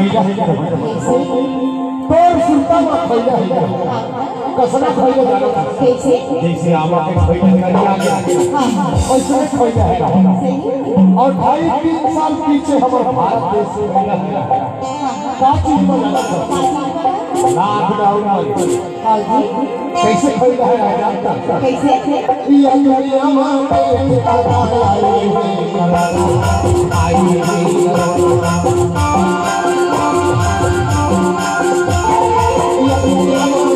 खैला है तोर सुनता मत खैला है कसना खैला जानो कैसे जैसे आमा के खैला करिया गया ऐसे खैला है और 2.5-3 साल पीछे हमारे भारत देश से खैला है का चीज बना लाख डाउन कैसे खैला है जानता कैसे ये दुनिया में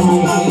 आई